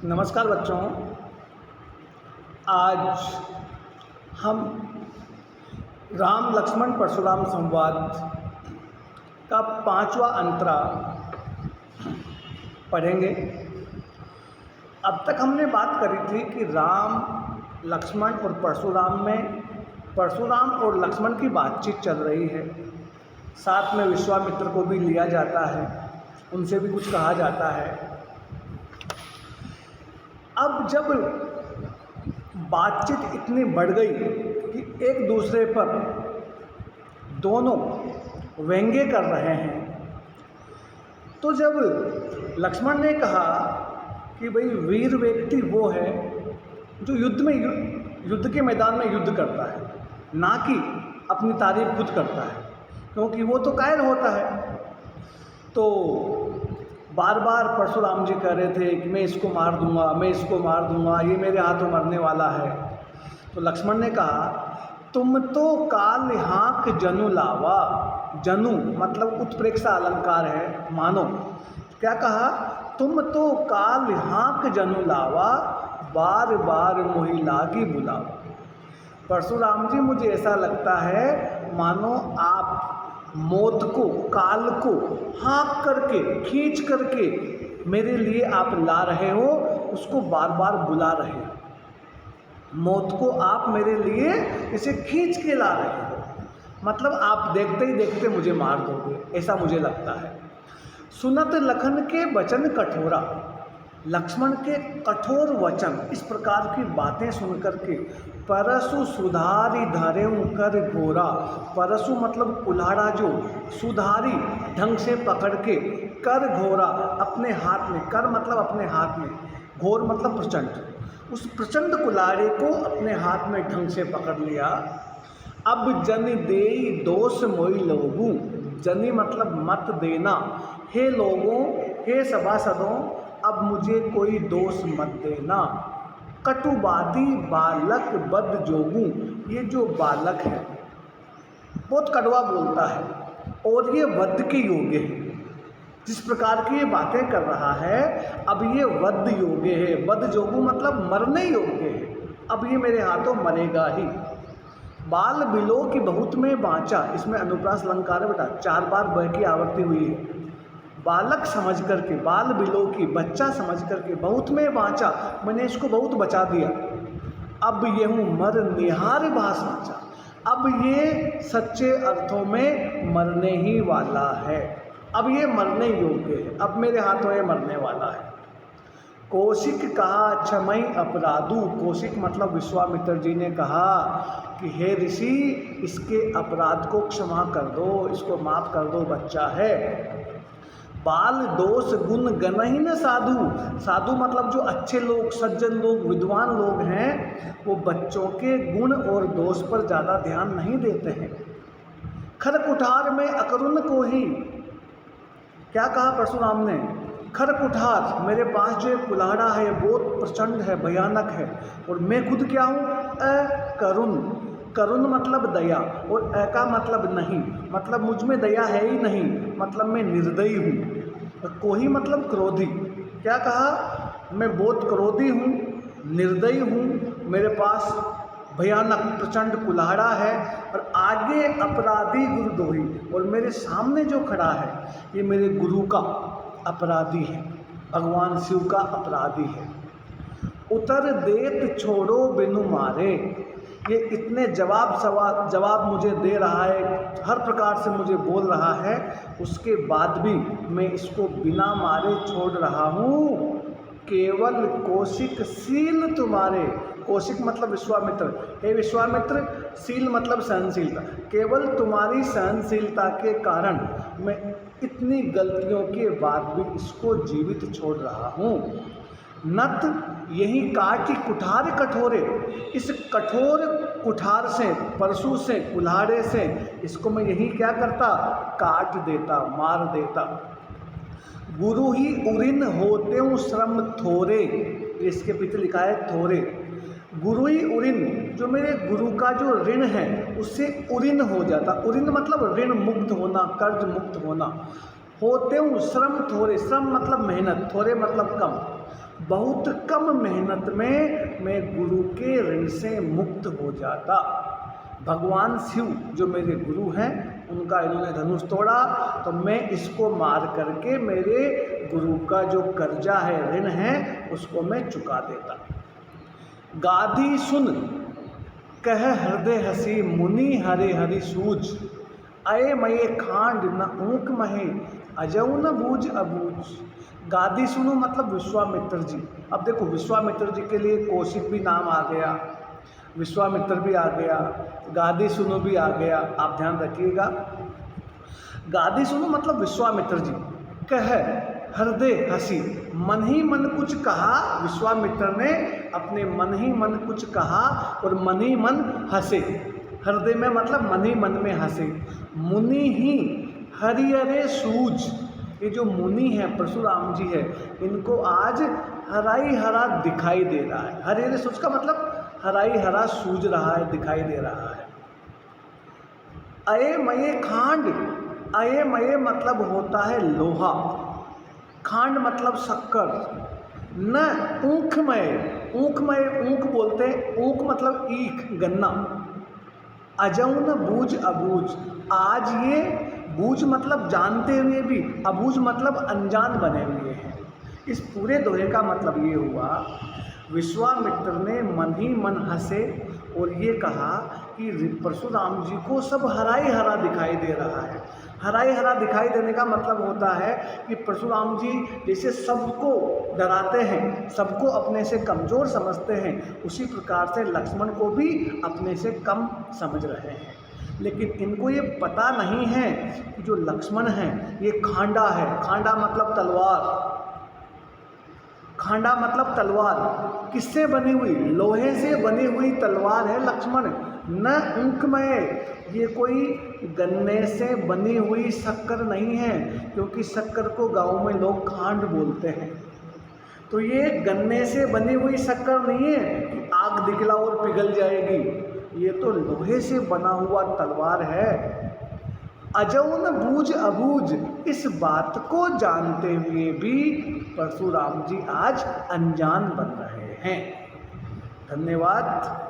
नमस्कार बच्चों। आज हम राम लक्ष्मण परशुराम संवाद का 5वां अंतरा पढ़ेंगे। अब तक हमने बात करी थी कि राम लक्ष्मण और परशुराम में परशुराम और लक्ष्मण की बातचीत चल रही है। साथ में विश्वामित्र को भी लिया जाता है, उनसे भी कुछ कहा जाता है। अब जब बातचीत इतनी बढ़ गई कि एक दूसरे पर दोनों व्यंग्य कर रहे हैं, तो जब लक्ष्मण ने कहा कि भाई वीर व्यक्ति वो है जो युद्ध के मैदान में युद्ध करता है, ना कि अपनी तारीफ खुद करता है, क्योंकि वो तो कायर होता है। तो बार बार परशुराम जी कह रहे थे कि मैं इसको मार दूंगा, मैं इसको मार दूंगा, ये मेरे हाथों मरने वाला है। तो लक्ष्मण ने कहा, तुम तो काल हाँक जनु लावा। जनु मतलब उत्प्रेक्षा अलंकार है, मानो। क्या कहा? तुम तो काल हाँक जनु लावा, बार बार मोहि लागी बुलावा। परशुराम जी, मुझे ऐसा लगता है मानो आप मौत को, काल को हाँक करके, खींच करके मेरे लिए आप ला रहे हो, उसको बार बार बुला रहे हो। मौत को आप मेरे लिए इसे खींच के ला रहे हो, मतलब आप देखते ही देखते मुझे मार दोगे, ऐसा मुझे लगता है। सुनत लखन के वचन कठोरा। लक्ष्मण के कठोर वचन, इस प्रकार की बातें सुनकर के परशु सुधारी धरेऊ कर घोरा। परशु मतलब कुल्हाड़ा, जो सुधारी ढंग से पकड़ के, कर घोरा अपने हाथ में, कर मतलब अपने हाथ में, घोर मतलब प्रचंड, उस प्रचंड कुल्हाड़े को अपने हाथ में ढंग से पकड़ लिया। अब जन देई दोष मोई लोगू। जनी मतलब मत देना, हे लोगों, हे सभासदों, अब मुझे कोई दोष मत देना। कटुबादी बालक बद जोगू। ये जो बालक है बहुत कड़वा बोलता है और ये वध के योग्य है। जिस प्रकार की ये बातें कर रहा है, अब ये वध योग्य है। वध जोगू मतलब मरने योग्य है, अब ये मेरे हाथों मरेगा ही। बाल बिलो की बहुत में बाँचा। इसमें अनुप्रास अलंकार है बेटा, 4 बार ब की आवृत्ति हुई है। बालक समझ करके, बाल बिलो की, बच्चा समझ करके, बहुत में बाँचा, मैंने इसको बहुत बचा दिया। अब ये हूँ मर निहार भास बाँचा। अब ये सच्चे अर्थों में मरने ही वाला है, अब ये मरने योग्य है, अब मेरे हाथों ये मरने वाला है। कौशिक कहा क्षमई अपराधु। कौशिक मतलब विश्वामित्र जी ने कहा कि हे ऋषि, इसके अपराध को क्षमा कर दो, इसको माफ़ कर दो, बच्चा है। बाल दोष गुण गणहि न साधु। साधु मतलब जो अच्छे लोग, सज्जन लोग, विद्वान लोग हैं, वो बच्चों के गुण और दोष पर ज़्यादा ध्यान नहीं देते हैं। खर कुठार में अकरुण को ही। क्या कहा परशुराम ने? खर कुठार, मेरे पास जो एक कुल्हाड़ा है बहुत प्रचंड है, भयानक है, और मैं खुद क्या हूँ? अकरुण। करुण मतलब दया, और अ का मतलब नहीं, मतलब मुझ में दया है ही नहीं, मतलब मैं निर्दयी हूँ। कोही मतलब क्रोधी। क्या कहा? मैं बहुत क्रोधी हूँ, निर्दयी हूँ, मेरे पास भयानक प्रचंड कुल्हाड़ा है, और आगे अपराधी गुरुद्रोही, और मेरे सामने जो खड़ा है ये मेरे गुरु का अपराधी है, भगवान शिव का अपराधी है। उतर देत छोड़ो बिनु मारे। ये इतने जवाब मुझे दे रहा है, हर प्रकार से मुझे बोल रहा है, उसके बाद भी मैं इसको बिना मारे छोड़ रहा हूँ। केवल कौशिक शील तुम्हारे। कौशिक मतलब विश्वामित्र। हे विश्वामित्र, शील मतलब सहनशीलता। केवल तुम्हारी सहनशीलता के कारण मैं इतनी गलतियों के बाद भी इसको जीवित छोड़ रहा हूँ। नत यही काटी कुठार कठोरे। इस कठोर कुठार से, परशु से, कुल्हाड़े से इसको मैं यही क्या करता? काट देता, मार देता। गुरु ही उरिन होते श्रम थोरे। इसके पीछे लिखा है थोरे। गुरु ही उरिन, जो मेरे गुरु का जो ऋण है उससे उरिन हो जाता। उरिन मतलब ऋण मुक्त होना, कर्ज मुक्त होना। होते श्रम थोरे। श्रम मतलब मेहनत, थोरे मतलब कम। बहुत कम मेहनत में मैं गुरु के ऋण से मुक्त हो जाता। भगवान शिव जो मेरे गुरु हैं उनका इन्होंने धनुष तोड़ा, तो मैं इसको मार करके मेरे गुरु का जो कर्जा है, ऋण है, उसको मैं चुका देता। गाधी सुन कह हृदय हसी मुनि हरे हरि सूझ, अये मये खांड न ऊक महे अजऊ न बूझ अबूझ। गादी सुनो मतलब विश्वामित्र जी। अब देखो विश्वामित्र जी के लिए कौशिक भी नाम आ गया, विश्वामित्र भी आ गया, गादी सुनो भी आ गया, आप ध्यान रखिएगा। गादी सुनो मतलब विश्वामित्र जी। कह हृदय हसी, मन ही मन कुछ कहा, विश्वामित्र ने अपने मन ही मन कुछ कहा और मन ही मन हंसे। हृदय में मतलब मन ही मन में हंसे। मुनि ही हरिहरे सूझ, ये जो मुनि है परशुराम जी है, इनको आज हरा ही हरा दिखाई दे रहा है। हरिहरे सूझ का मतलब हरा ही हरा सूझ रहा है, दिखाई दे रहा है। अये मये खांड, अये मये मतलब होता है लोहा, खांड मतलब शक्कर, न ऊखमय, ऊखमय ऊख बोलते हैं, ऊख मतलब ईख गन्ना, अजऊ न बूझ अबूझ, आज ये बूझ मतलब जानते हुए भी, अबूझ मतलब अनजान बने हुए हैं। इस पूरे दोहे का मतलब ये हुआ, विश्वामित्र ने मन ही मन हंसे और ये कहा कि परशुराम जी को सब हरा ही हरा दिखाई दे रहा है। हरा ही हरा दिखाई देने का मतलब होता है कि परशुराम जी जैसे सबको डराते हैं, सबको अपने से कमज़ोर समझते हैं, उसी प्रकार से लक्ष्मण को भी अपने से कम समझ रहे हैं। लेकिन इनको ये पता नहीं है कि जो लक्ष्मण है ये खांडा है। खांडा मतलब तलवार, खांडा मतलब तलवार, किससे बनी हुई? लोहे से बनी हुई तलवार है लक्ष्मण। न ऊखमय, ये कोई गन्ने से बनी हुई शक्कर नहीं है, क्योंकि शक्कर को गांव में लोग खांड बोलते हैं। तो ये गन्ने से बनी हुई शक्कर नहीं है कि आग दिखला और पिघल जाएगी, ये तो लोहे से बना हुआ तलवार है। अजऊ न बूझ अबूझ, इस बात को जानते हुए भी परशुराम जी आज अनजान बन रहे हैं। धन्यवाद।